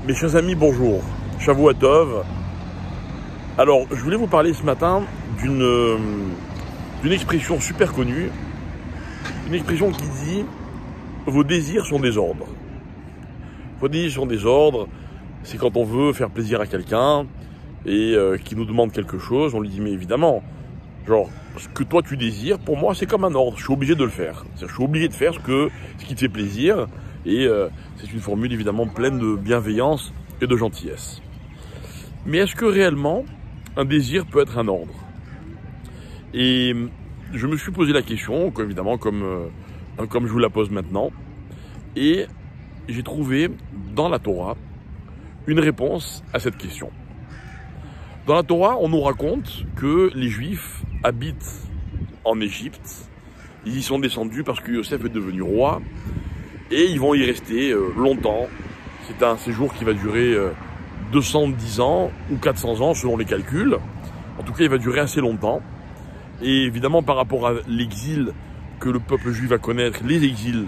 Mes chers amis, bonjour. Shavua Tov. Alors, je voulais vous parler ce matin d'une expression super connue. Une expression qui dit « Vos désirs sont des ordres ». Vos désirs sont des ordres, c'est quand on veut faire plaisir à quelqu'un et qui nous demande quelque chose, on lui dit « Mais évidemment, genre, ce que toi tu désires, pour moi c'est comme un ordre, je suis obligé de le faire. Je suis obligé de faire ce qui te fait plaisir. » Et c'est une formule évidemment pleine de bienveillance et de gentillesse. Mais est-ce que réellement un désir peut être un ordre? Et je me suis posé la question, évidemment comme je vous la pose maintenant, et j'ai trouvé dans la Torah une réponse à cette question. Dans la Torah, on nous raconte que les Juifs habitent en Égypte, ils y sont descendus parce que Yosef est devenu roi, et ils vont y rester longtemps. C'est un séjour qui va durer 210 ans ou 400 ans selon les calculs. En tout cas, il va durer assez longtemps. Et évidemment, par rapport à l'exil que le peuple juif va connaître, les exils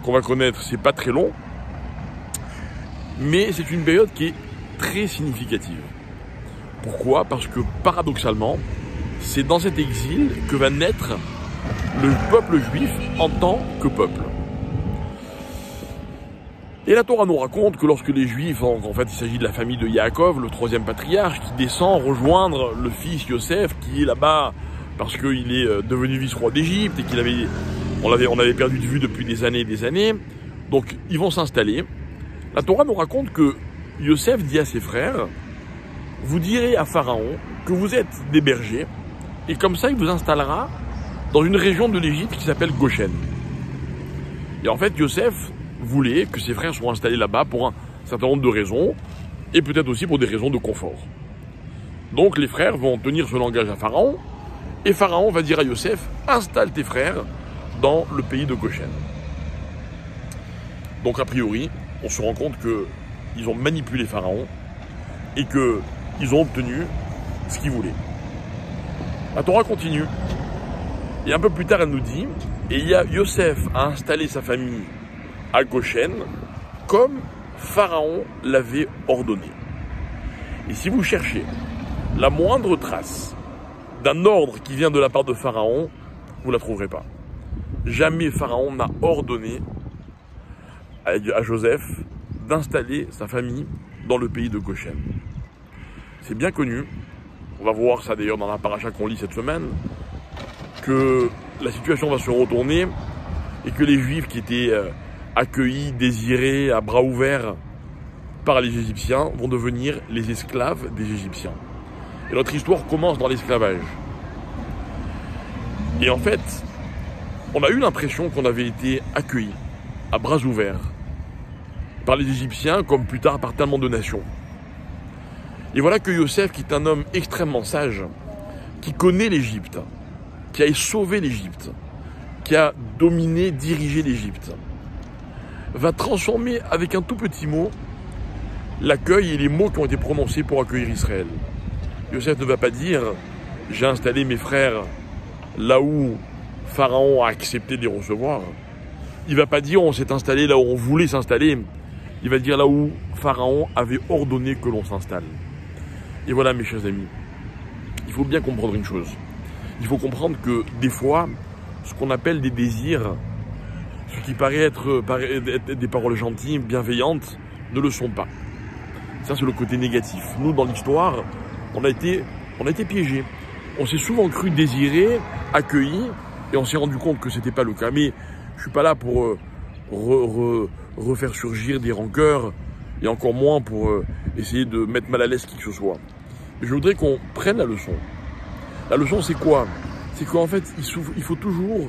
qu'on va connaître, c'est pas très long. Mais c'est une période qui est très significative. Pourquoi? Parce que paradoxalement, c'est dans cet exil que va naître le peuple juif en tant que peuple. Et la Torah nous raconte que lorsque les Juifs, en fait il s'agit de la famille de Yaakov, le troisième patriarche, qui descend rejoindre le fils Yosef, qui est là-bas parce qu'il est devenu vice-roi d'Égypte et on avait perdu de vue depuis des années et des années. Donc ils vont s'installer. La Torah nous raconte que Yosef dit à ses frères, vous direz à Pharaon que vous êtes des bergers, et comme ça il vous installera dans une région de l'Égypte qui s'appelle Goshen. Et en fait Yosef voulait que ses frères soient installés là-bas pour un certain nombre de raisons, et peut-être aussi pour des raisons de confort. Donc les frères vont tenir ce langage à Pharaon, et Pharaon va dire à Yosef, installe tes frères dans le pays de Goshen. Donc a priori, on se rend compte qu'ils ont manipulé Pharaon, et qu'ils ont obtenu ce qu'ils voulaient. La Torah continue, et un peu plus tard elle nous dit, et Yosef a installé sa famille à Goshen, comme Pharaon l'avait ordonné. Et si vous cherchez la moindre trace d'un ordre qui vient de la part de Pharaon, vous ne la trouverez pas. Jamais Pharaon n'a ordonné à Joseph d'installer sa famille dans le pays de Goshen. C'est bien connu, on va voir ça d'ailleurs dans la paracha qu'on lit cette semaine, que la situation va se retourner et que les Juifs qui étaient accueillis, désirés, à bras ouverts par les Égyptiens, vont devenir les esclaves des Égyptiens. Et notre histoire commence dans l'esclavage. Et en fait, on a eu l'impression qu'on avait été accueillis à bras ouverts par les Égyptiens, comme plus tard par tellement de nations. Et voilà que Yosef, qui est un homme extrêmement sage, qui connaît l'Égypte, qui a sauvé l'Égypte, qui a dominé, dirigé l'Égypte, va transformer avec un tout petit mot l'accueil et les mots qui ont été prononcés pour accueillir Israël. Yosef ne va pas dire « j'ai installé mes frères là où Pharaon a accepté de les recevoir ». Il ne va pas dire « on s'est installé là où on voulait s'installer ». Il va dire là où Pharaon avait ordonné que l'on s'installe. Et voilà mes chers amis, il faut bien comprendre une chose. Il faut comprendre que des fois, ce qu'on appelle des désirs, ce qui paraît être des paroles gentilles, bienveillantes, ne le sont pas. Ça, c'est le côté négatif. Nous, dans l'histoire, on a été piégés. On s'est souvent cru désirés, accueillis, et on s'est rendu compte que ce n'était pas le cas. Mais je ne suis pas là pour refaire surgir des rancœurs, et encore moins pour essayer de mettre mal à l'aise qui que ce soit. Je voudrais qu'on prenne la leçon. La leçon, c'est quoi? C'est qu'en fait, il faut toujours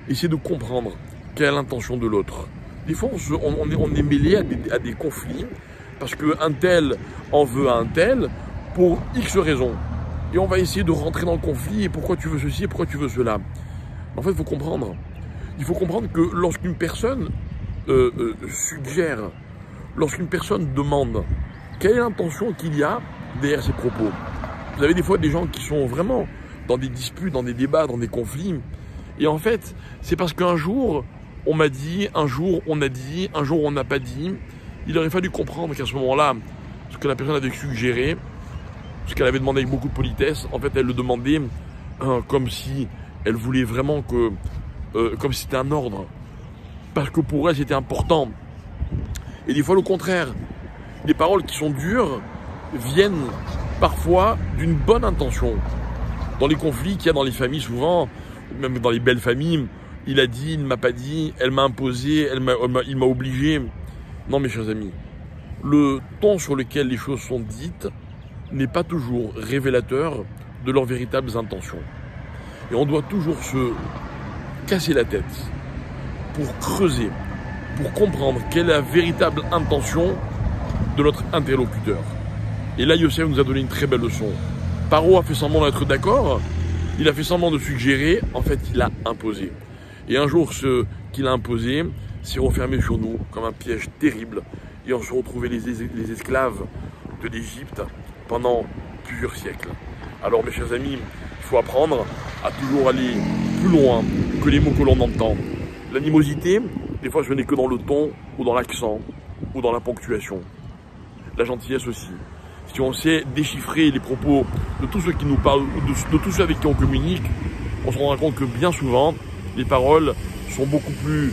essayer de comprendre quelle est l'intention de l'autre. Des fois, on est mêlé à des conflits parce qu'un tel en veut à un tel pour X raisons. Et on va essayer de rentrer dans le conflit. Et pourquoi tu veux ceci et pourquoi tu veux cela? En fait, il faut comprendre. Il faut comprendre que lorsqu'une personne suggère, lorsqu'une personne demande, quelle est l'intention qu'il y a derrière ses propos? Vous avez des fois des gens qui sont vraiment dans des disputes, dans des débats, dans des conflits. Et en fait, c'est parce qu'un jour, on m'a dit, un jour, on a dit, un jour, on n'a pas dit. il aurait fallu comprendre qu'à ce moment-là, ce que la personne avait suggéré, ce qu'elle avait demandé avec beaucoup de politesse, en fait, elle le demandait comme si elle voulait vraiment que, comme si c'était un ordre, parce que pour elle, c'était important. Et des fois, le contraire. Les paroles qui sont dures viennent parfois d'une bonne intention. Dans les conflits qu'il y a dans les familles, souvent, même dans les belles familles, il a dit, il ne m'a pas dit, elle m'a imposé, il m'a obligé. Non, mes chers amis, le ton sur lequel les choses sont dites n'est pas toujours révélateur de leurs véritables intentions. Et on doit toujours se casser la tête pour creuser, pour comprendre quelle est la véritable intention de notre interlocuteur. Et là, Yosef nous a donné une très belle leçon. Paro a fait semblant d'être d'accord, il a fait semblant de suggérer, en fait, il a imposé. Et un jour, ce qu'il a imposé s'est refermé sur nous comme un piège terrible. Et on se retrouvait les esclaves de l'Égypte pendant plusieurs siècles. Alors, mes chers amis, il faut apprendre à toujours aller plus loin que les mots que l'on entend. L'animosité, des fois, ce n'est que dans le ton, ou dans l'accent, ou dans la ponctuation. La gentillesse aussi. Si on sait déchiffrer les propos de tous ceux qui nous parlent, ou de tous ceux avec qui on communique, on se rendra compte que bien souvent, les paroles sont beaucoup plus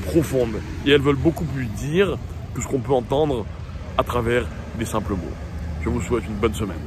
profondes. Et elles veulent beaucoup plus dire que ce qu'on peut entendre à travers des simples mots. Je vous souhaite une bonne semaine.